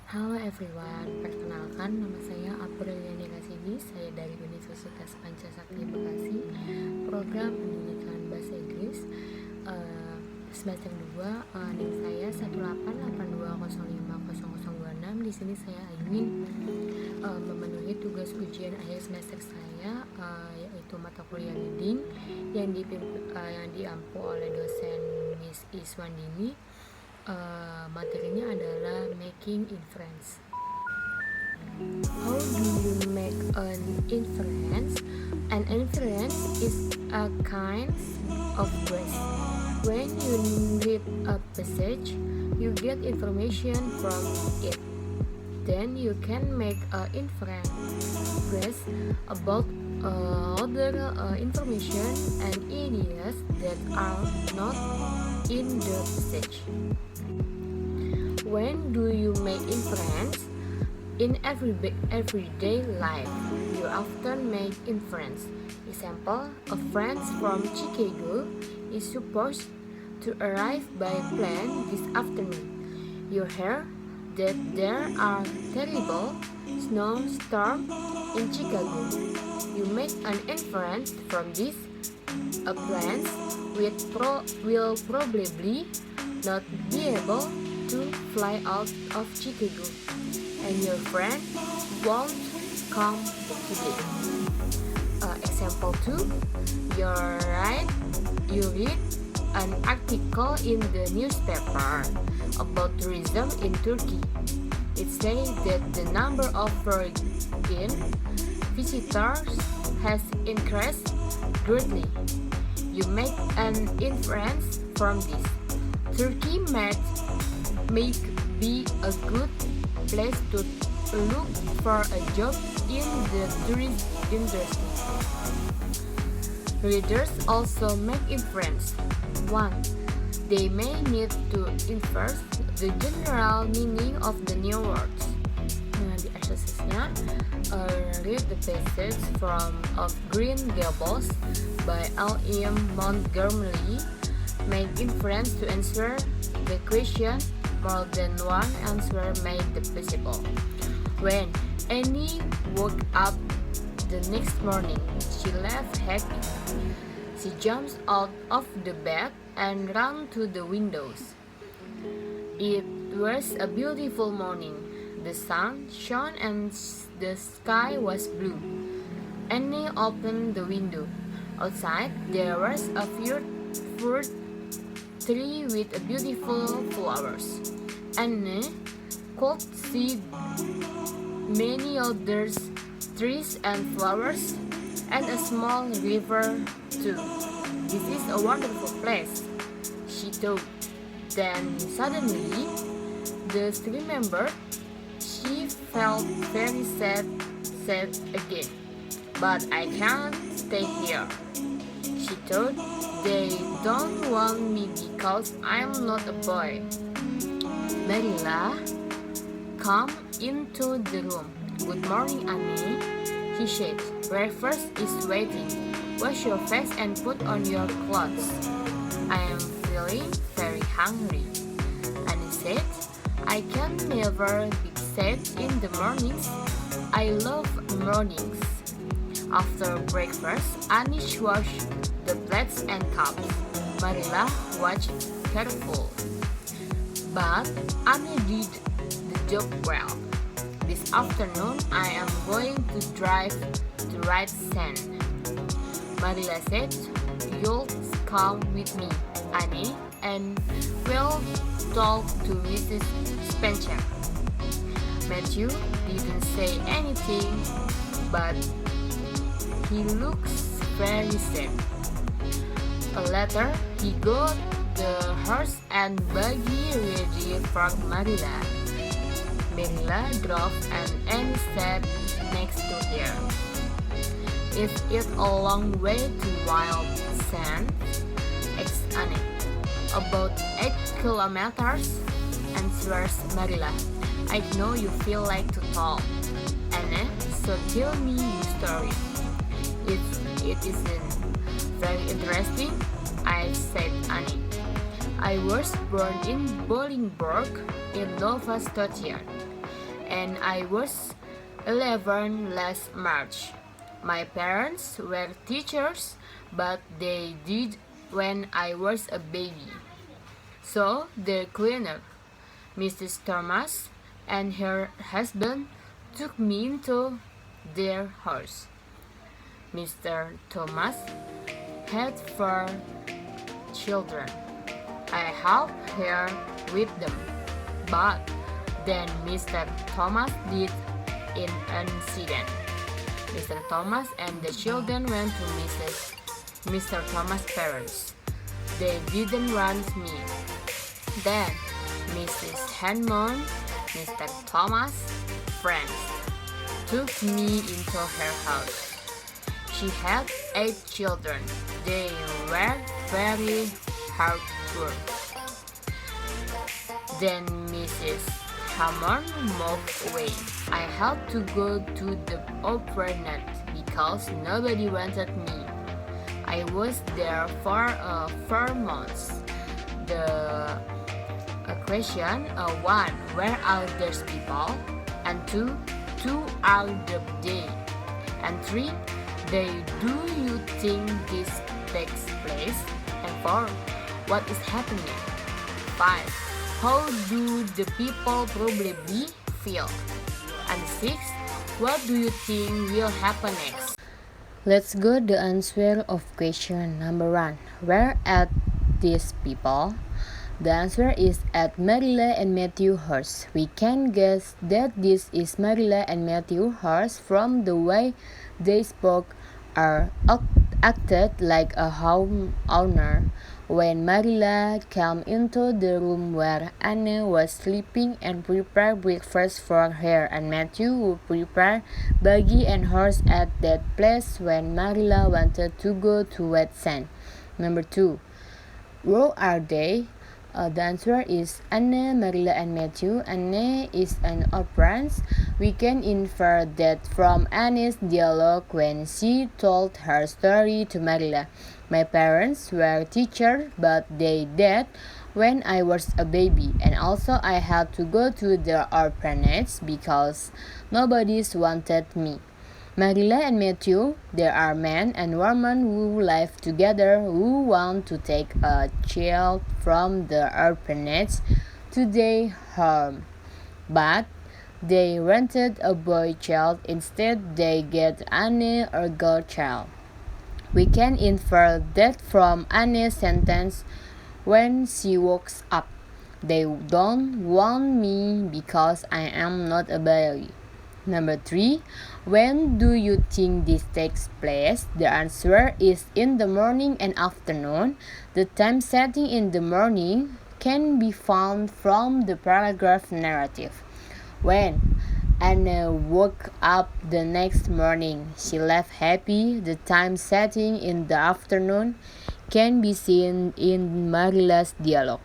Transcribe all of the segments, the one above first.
Halo everyone, perkenalkan nama saya Apriliani Kasidi, saya dari Universitas Pancasakti Bekasi, program pendidikan bahasa Inggris semester 2, NIM saya 188205026. Di sini saya ingin memenuhi tugas ujian akhir semester saya, yaitu mata kuliah reading yang diampu oleh dosen Miss Iswandini. Materinya adalah making inference. How do you make an inference? An inference is a kind of guess. When you read a passage, you get information from it. Then you can make an inference guess about other information and ideas that are not in the passage. When do you make inference? In everyday life, you often make inference. Example, a friend from Chicago is supposed to arrive by plane this afternoon. You hear that there are terrible snowstorms in Chicago. You make an inference from this. A plane will probably not be able to fly out of Chicago, and your friend won't come today. Example 2, you read an article in the newspaper about tourism in Turkey. It says that the number of foreign visitors has increased greatly. You make an inference from this. Turkey may be a good place to look for a job in the tourist industry. Readers also make inference. 1. They may need to infer the general meaning of the new words. Di exercise-nya, read the passage of Green Gables by L.M. Montgomery. Make inference to answer the question. More than one answer may be possible. When Annie woke up the next morning, she left happy. She jumps out of the bed and ran to the windows. It was a beautiful morning. The sun shone and the sky was blue. Annie opened the window. Outside, there was a fruit tree with beautiful flowers. Annie could see many other trees and flowers and a small river too. This is a wonderful place, she thought. Then suddenly, she remembered she felt very sad again. But I can't stay here, she thought. They don't want me because I'm not a boy. Marilla came into the room. Good morning, Annie, he said. Breakfast is waiting. Wash your face and put on your clothes. I am feeling very hungry, Annie said. I can never be sad in the mornings. I love mornings. After breakfast, Annie washed the plates and cups. Marilla watched careful, but Annie did the job well. This afternoon, I am going to drive to right sand. Marilla said, you'll come with me, Annie, and we'll talk to Mrs. Spencer. Matthew didn't say anything, but he looks very sad. Later, he got the horse and buggy ready for Marilla. Marilla drove and Annie sat next to her. Is it a long way to Wild Sand? asked Annie. About 8 kilometers, answers Marilla. I know you feel like to talk, Annie, so tell me your story. It isn't very interesting, I said Annie. I was born in Bolingbroke in Nova Scotia. and I was 11 last March. My parents were teachers, but they died when I was a baby. So the cleaner, Mrs. Thomas, and her husband took me into their house. Mr. Thomas had 4 children. I helped her with them, but then Mr. Thomas did an incident. Mr. Thomas and the children went to Mr. Thomas' parents. They didn't want me. Then Mrs. Hammond, Mr. Thomas' friends, took me into her house. She had 8 children. They were very hard work. Then Mrs. Hammond moved away. I had to go to the orphanage because nobody wanted me. I was there for 4 months. The question 1. Where are those people? And 2. Are they? And 3. Do you think this takes place? And 4. What is happening? 5. How do the people probably feel? And 6. What do you think will happen next? Let's go the answer of question number 1. Where are these people? The answer is at Marilla and Matthew Hearst. We can guess that this is Marilla and Matthew Hearst from the way they spoke or acted like a homeowner. When Marilla came into the room where Anne was sleeping and prepared breakfast for her, and Matthew would prepare buggy and horse at that place when Marilla wanted to go to wet sand. Number 2. Who are they? The answer is Anne, Marilla, and Matthew. Anne is an apprentice. We can infer that from Anne's dialogue when she told her story to Marilla. My parents were teachers, but they died when I was a baby, and also I had to go to the orphanage because nobody wanted me. Marilla and Matthew, they are men and women who live together who want to take a child from the orphanage to their home. But they wanted a boy child instead they get Anne or girl child. We can infer that from Anne's sentence when she wakes up. They don't want me because I am not a boy. Number 3. When do you think this takes place? The answer is in the morning and afternoon. The time setting in the morning can be found from the paragraph narrative. When Anne woke up the next morning, she left happy. The time setting in the afternoon can be seen in Marilla's dialogue.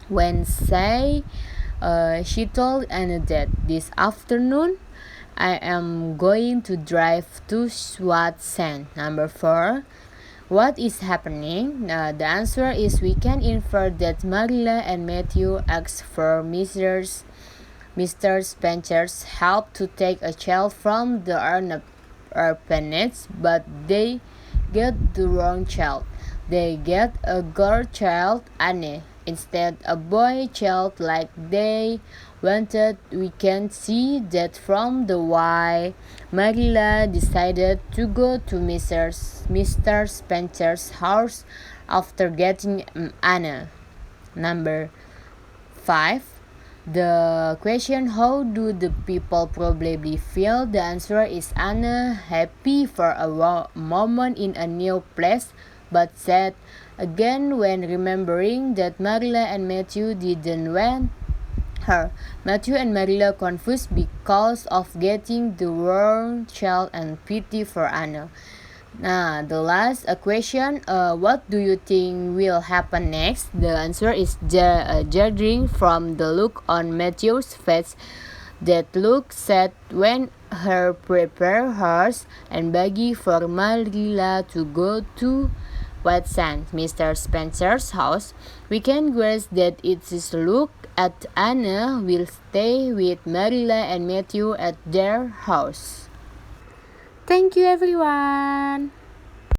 When she told Anne that this afternoon I am going to drive to wet sand. Number 4. What is happening? The answer is we can infer that Marilla and Matthew asked for Mr. Spencer's help to take a child from the orphanage, but they get the wrong child. They get a girl child, Anne, instead a boy child like they wanted. We can see that from the why Marilla decided to go to Mr. Spencer's house after getting Anna. Number 5. The question, how do the people probably feel? The answer is Anna, happy for a moment in a new place, but sad again when remembering that Marilla and Matthew didn't want her. Matthew and Marilla confused because of getting the wrong child and pity for Anna. Now, the last question, what do you think will happen next? The answer is judging from the look on Matthew's face. That look said when her prepare horse and buggy for Marilla to go to What sent Mr. Spencer's house, we can guess that it is look at Anna will stay with Marilla and Matthew at their house. Thank you everyone.